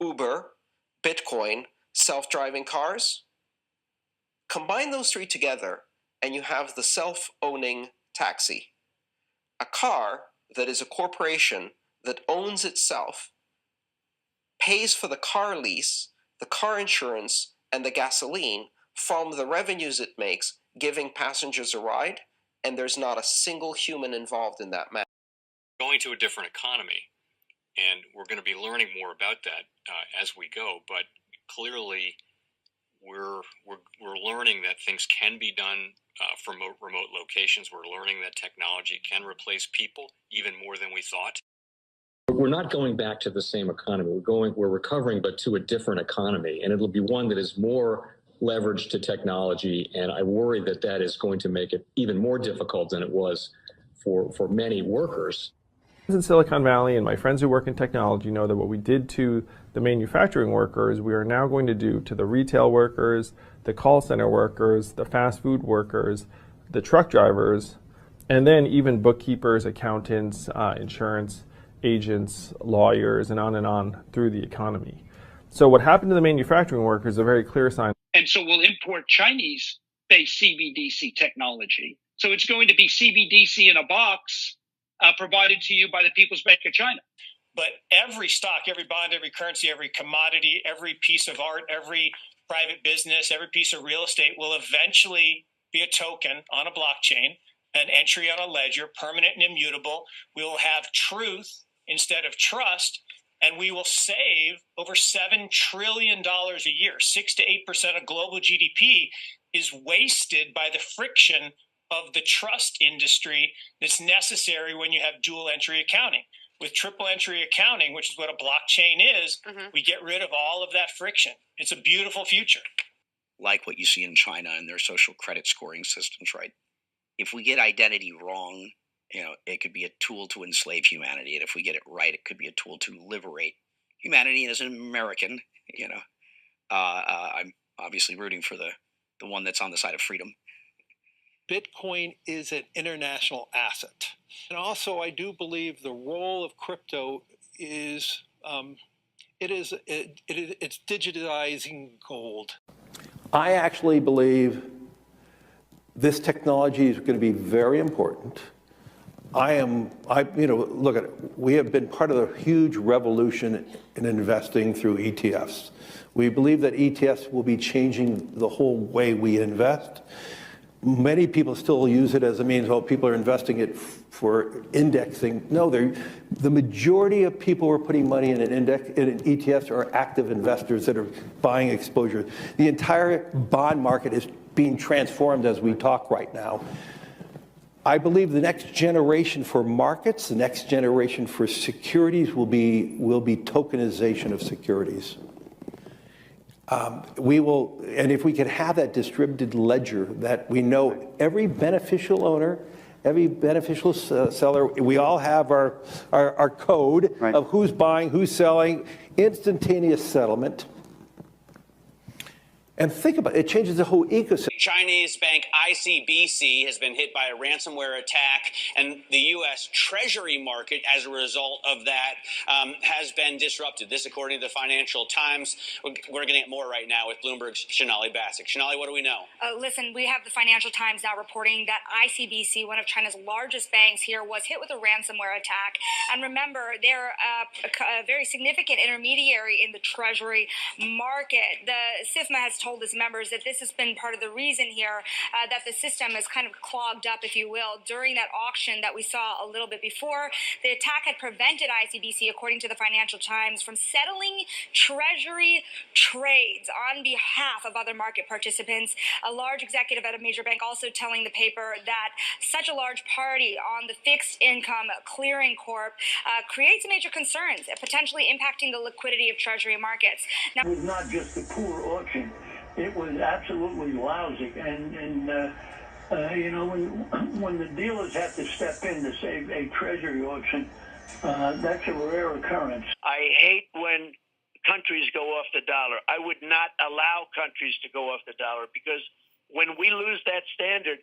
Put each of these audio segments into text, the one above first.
Uber, Bitcoin, self-driving cars. Combine those three together, and you have the self-owning taxi. A car that is a corporation that owns itself, pays for the car lease, the car insurance, and the gasoline from the revenues it makes, giving passengers a ride, and there's not a single human involved in that matter. Going to a different economy, and we're going to be learning more about that as we go. But clearly, we're learning that things can be done from remote locations. We're learning that technology can replace people even more than we thought. We're not going back to the same economy. We're recovering, but to a different economy, and it'll be one that is more leveraged to technology. And I worry that that is going to make it even more difficult than it was for many workers. In Silicon Valley, and my friends who work in technology know that what we did to the manufacturing workers, we are now going to do to the retail workers, the call center workers, the fast food workers, the truck drivers, and then even bookkeepers, accountants, insurance agents, lawyers, and on through the economy. So what happened to the manufacturing workers is a very clear sign. And so we'll import Chinese-based CBDC technology. So it's going to be CBDC in a box provided to you by the People's Bank of China. But every stock, every bond, every currency, every commodity, every piece of art, every private business, every piece of real estate will eventually be a token on a blockchain, an entry on a ledger, permanent and immutable. We will have truth instead of trust, and we will save over $7 trillion a year. 6 to 8% of global GDP is wasted by the friction of the trust industry that's necessary when you have dual entry accounting. With triple entry accounting, which is what a blockchain is, we get rid of all of that friction. It's a beautiful future. Like what you see in China and their social credit scoring systems, right? If we get identity wrong, it could be a tool to enslave humanity. And if we get it right, it could be a tool to liberate humanity. And as an American, I'm obviously rooting for the one that's on the side of freedom. Bitcoin is an international asset. And also, I do believe the role of crypto is it's digitizing gold. I actually believe this technology is going to be very important. Look at it. We have been part of a huge revolution in investing through ETFs. We believe that ETFs will be changing the whole way we invest. Many people still use it as a means, people are investing it for indexing. No, the majority of people who are putting money in in ETFs are active investors that are buying exposure. The entire bond market is being transformed as we talk right now. I believe the next generation for markets, the next generation for securities will be tokenization of securities. And if we could have that distributed ledger that we know every beneficial owner, every beneficial seller, we all have our code of who's buying, who's selling, instantaneous settlement. And think about it, it changes the whole ecosystem. Chinese bank ICBC has been hit by a ransomware attack, and the U.S. Treasury market, as a result of that, has been disrupted. This, according to the Financial Times. We're getting it more right now with Bloomberg's Sonali Basak. Sonali, what do we know? Listen, we have the Financial Times now reporting that ICBC, one of China's largest banks here, was hit with a ransomware attack. And remember, they're a very significant intermediary in the Treasury market. The SIFMA has told its members that this has been part of the reason here that the system is kind of clogged up, if you will, during that auction that we saw a little bit before. The attack had prevented ICBC, according to the Financial Times, from settling Treasury trades on behalf of other market participants. A large executive at a major bank also telling the paper that such a large party on the fixed income clearing corp creates major concerns, potentially impacting the liquidity of Treasury markets. Now, it was not just a poor auction. It was absolutely lousy, and when the dealers have to step in to save a treasury auction, that's a rare occurrence. I hate when countries go off the dollar. I would not allow countries to go off the dollar, because when we lose that standard,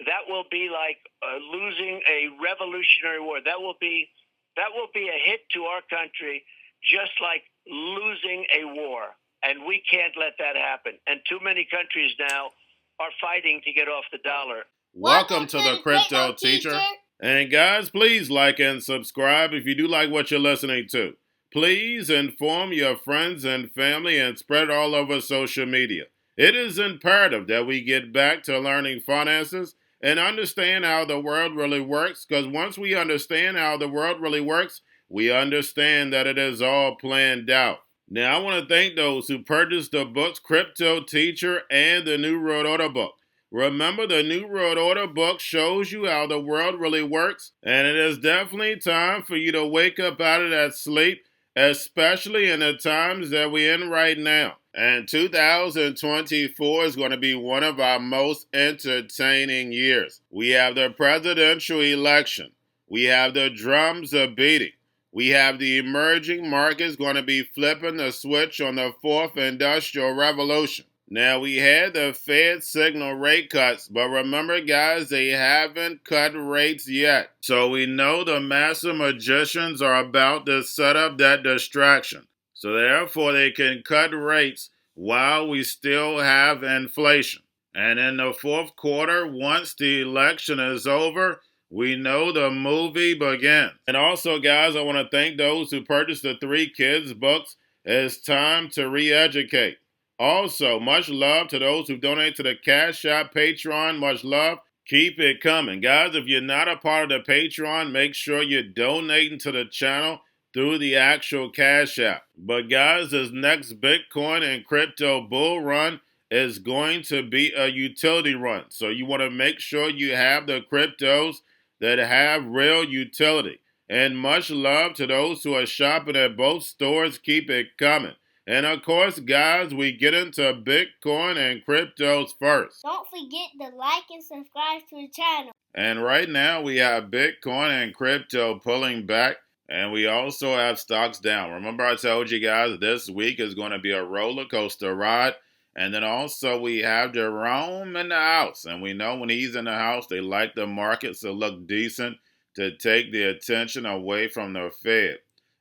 that will be like losing a revolutionary war. That will be a hit to our country, just like losing a war, and we can't let that happen. And too many countries now are fighting to get off the dollar. Welcome to the Crypto Teacher. And guys, please like and subscribe if you do like what you're listening to. Please inform your friends and family and spread it all over social media. It is imperative that we get back to learning finances and understand how the world really works, because once we understand how the world really works, we understand that it is all planned out. Now, I want to thank those who purchased the books Cryptoteacher and the New World Order book. Remember, the New World Order book shows you how the world really works, and it is definitely time for you to wake up out of that sleep, especially in the times that we're in right now. And 2024 is going to be one of our most entertaining years. We have the presidential election. We have the drums are beating. We have the emerging markets going to be flipping the switch on the fourth industrial revolution. Now, we had the Fed signal rate cuts, but remember, guys, they haven't cut rates yet. So we know the master magicians are about to set up that distraction. So therefore, they can cut rates while we still have inflation. And in the fourth quarter, once the election is over, we know the movie begins. And also, guys, I want to thank those who purchased the 3 Kids books. It's time to re-educate. Also, much love to those who donate to the Cash App, Patreon. Much love. Keep it coming. Guys, if you're not a part of the Patreon, make sure you're donating to the channel through the actual Cash App. But guys, this next Bitcoin and crypto bull run is going to be a utility run. So you want to make sure you have the cryptos that have real utility. And much love to those who are shopping at both stores. Keep it coming. And of course, guys, we get into Bitcoin and cryptos first. Don't forget to like and subscribe to the channel. And right now, we have Bitcoin and crypto pulling back, and we also have stocks down. Remember, I told you guys this week is going to be a roller coaster ride. And then also, we have Jerome in the house. And we know when he's in the house, they like the markets to look decent to take the attention away from the Fed.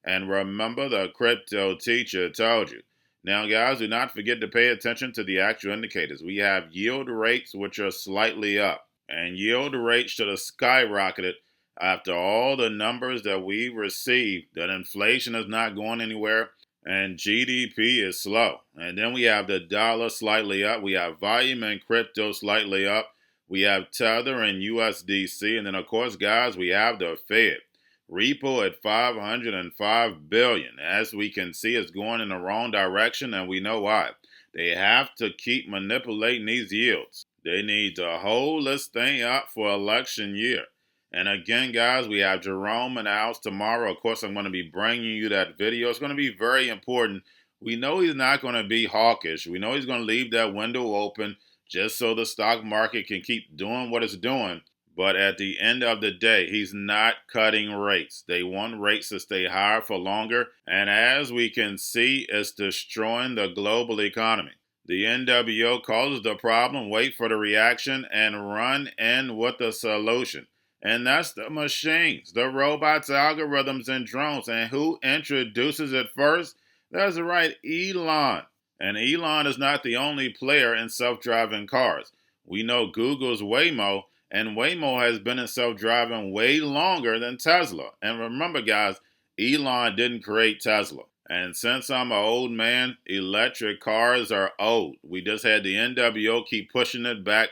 And remember, the Crypto Teacher told you. Now, guys, do not forget to pay attention to the actual indicators. We have yield rates, which are slightly up. And yield rates should have skyrocketed after all the numbers that we received, that inflation is not going anywhere, and GDP is slow. And then we have the dollar slightly up. We have volume and crypto slightly up. We have Tether and USDC. And then, of course, guys, we have the Fed. Repo at $505 billion. As we can see, it's going in the wrong direction, and we know why. They have to keep manipulating these yields. They need to hold this thing up for election year. And again, guys, we have Jerome in the house tomorrow. Of course, I'm going to be bringing you that video. It's going to be very important. We know he's not going to be hawkish. We know he's going to leave that window open just so the stock market can keep doing what it's doing. But at the end of the day, he's not cutting rates. They want rates to stay higher for longer. And as we can see, it's destroying the global economy. The NWO causes the problem, wait for the reaction, and run in with the solution. And that's the machines, the robots, algorithms, and drones. And who introduces it first? That's right, Elon. And Elon is not the only player in self-driving cars. We know Google's Waymo. And Waymo has been in self-driving way longer than Tesla. And remember, guys, Elon didn't create Tesla. And since I'm an old man, electric cars are old. We just had the NWO keep pushing it back.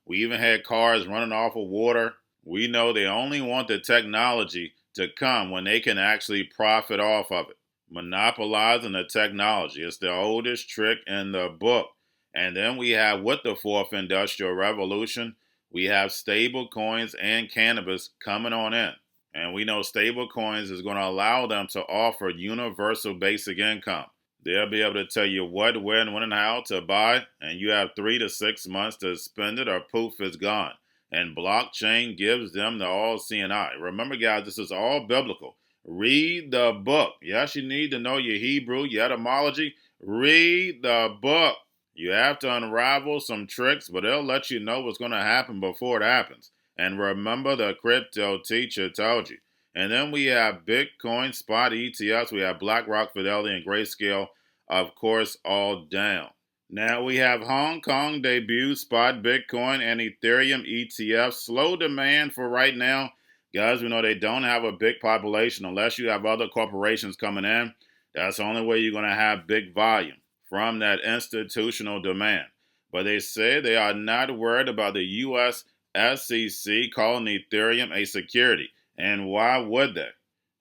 We even had cars running off of water. We know they only want the technology to come when they can actually profit off of it. Monopolizing the technology. It's the oldest trick in the book. And then we have, with the fourth industrial revolution, we have stable coins and cannabis coming on in. And we know stable coins is going to allow them to offer universal basic income. They'll be able to tell you what, when, and how to buy, and you have 3 to 6 months to spend it or poof, it's gone. And blockchain gives them the all-seeing eye. Remember, guys, this is all biblical. Read the book. Yes, you need to know your Hebrew, your etymology. Read the book. You have to unravel some tricks, but it'll let you know what's going to happen before it happens. And remember, the Crypto Teacher told you. And then we have Bitcoin spot ETFs. We have BlackRock, Fidelity, and Grayscale, of course, all down. Now we have Hong Kong debut spot Bitcoin and Ethereum ETFs. Slow demand for right now. Guys, we know they don't have a big population unless you have other corporations coming in. That's the only way you're going to have big volume from that institutional demand. But they say they are not worried about the U.S. SEC calling Ethereum a security. And why would they?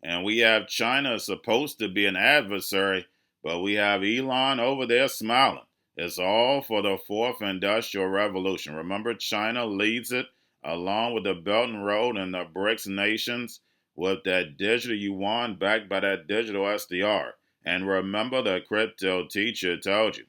And we have China supposed to be an adversary, but we have Elon over there smiling. It's all for the fourth industrial revolution. Remember, China leads it along with the Belt and Road and the BRICS nations with that digital yuan backed by that digital SDR. And remember, the crypto teacher told you.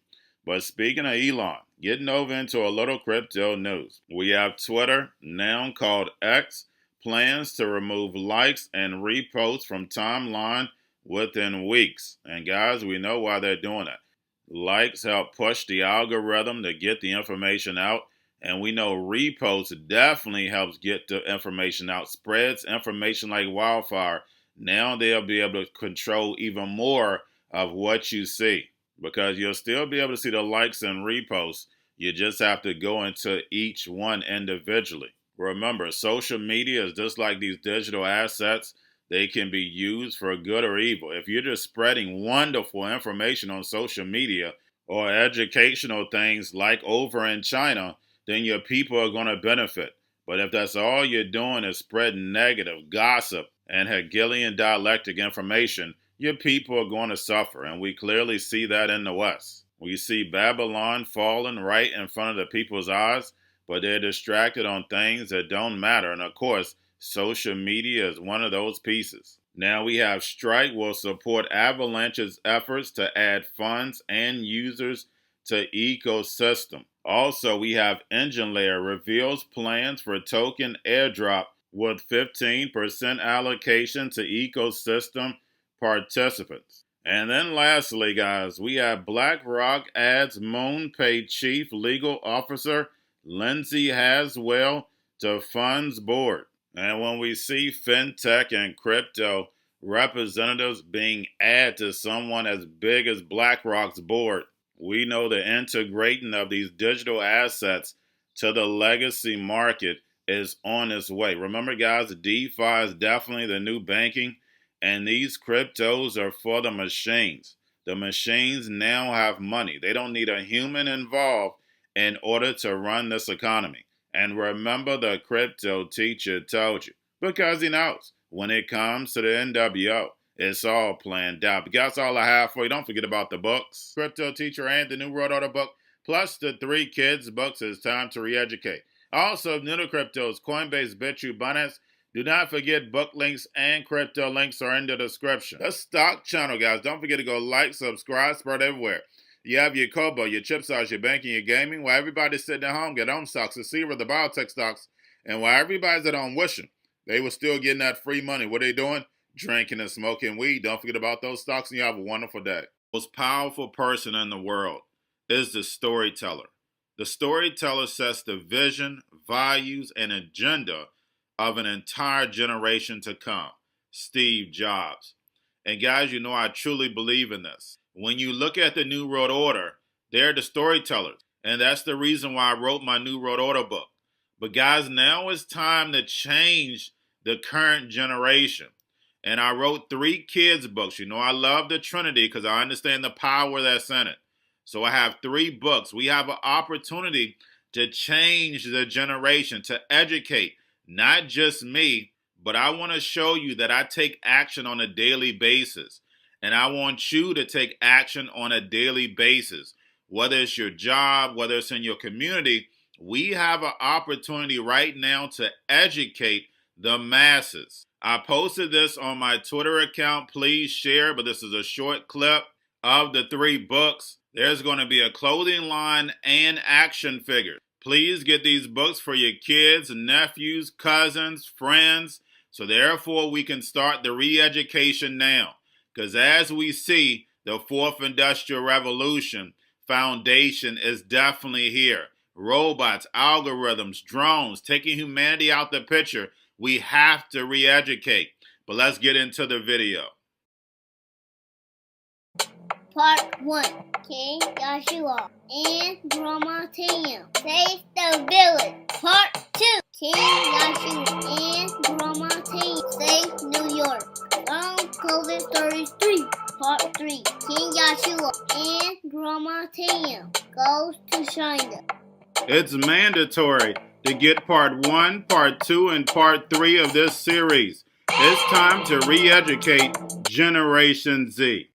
But speaking of Elon, getting over into a little crypto news. We have Twitter, now called X, plans to remove likes and reposts from timeline within weeks. And guys, we know why they're doing that. Likes help push the algorithm to get the information out. And we know reposts definitely helps get the information out. Spreads information like wildfire. Now they'll be able to control even more of what you see. Because you'll still be able to see the likes and reposts. You just have to go into each one individually. Remember, social media is just like these digital assets. They can be used for good or evil. If you're just spreading wonderful information on social media or educational things like over in China, then your people are going to benefit. But if that's all you're doing is spreading negative, gossip, and Hegelian dialectic information, your people are going to suffer. And we clearly see that in the West. We see Babylon falling right in front of the people's eyes, but they're distracted on things that don't matter. And of course, social media is one of those pieces. Now we have Strike will support Avalanche's efforts to add funds and users to ecosystem. Also, we have Engine Layer reveals plans for token airdrop with 15% allocation to ecosystem participants. And then lastly, guys, we have BlackRock adds MoonPay Chief Legal Officer Lindsay Haswell to funds board. And when we see fintech and crypto representatives being added to someone as big as BlackRock's board, we know the integrating of these digital assets to the legacy market is on its way. Remember, guys, DeFi is definitely the new banking, and these cryptos are for the machines. The machines now have money. They don't need a human involved in order to run this economy. And remember, the crypto teacher told you, because he knows when it comes to the NWO, it's all planned out. But that's all I have for you. Don't forget about the books, Crypto Teacher and the New World Order book, plus the 3 kids books. It's time to re-educate. Also, new to cryptos, Coinbase, Bitrue, Binance. Do not forget book links and crypto links are in the description. The stock channel, guys. Don't forget to go like, subscribe, spread everywhere. You have your Kobo, your chip stocks, your banking, your gaming. While everybody's sitting at home, get on stocks, the Xrp, the biotech stocks. And while everybody's at home wishing they were still getting that free money, what are they doing? Drinking and smoking weed. Don't forget about those stocks, and you have a wonderful day. The most powerful person in the world is the storyteller. The storyteller sets the vision, values, and agenda of an entire generation to come. Steve Jobs. And guys, you know I truly believe in this. When you look at the New World Order, they're the storytellers. And that's the reason why I wrote my New World Order book. But guys, now it's time to change the current generation. And I wrote 3 kids books. You know, I love the Trinity because I understand the power that's in it. So I have 3 books. We have an opportunity to change the generation, to educate, not just me, but I want to show you that I take action on a daily basis. And I want you to take action on a daily basis. Whether it's your job, whether it's in your community, we have an opportunity right now to educate the masses. I posted this on my Twitter account. Please share, but this is a short clip of the 3 books. There's going to be a clothing line and action figures. Please get these books for your kids, nephews, cousins, friends, so therefore we can start the re-education now. Because as we see, the 4th Industrial Revolution foundation is definitely here. Robots, algorithms, drones, taking humanity out the picture. We have to re-educate. But let's get into the video. Part 1. King Joshua and Drama Tam save the village. Part 2. King Joshua and Drama Tam save New York from COVID-33. Part 3. King Joshua and Drama Tam goes to China. It's mandatory to get part 1, part 2, and part 3 of this series. It's time to re-educate Generation Z.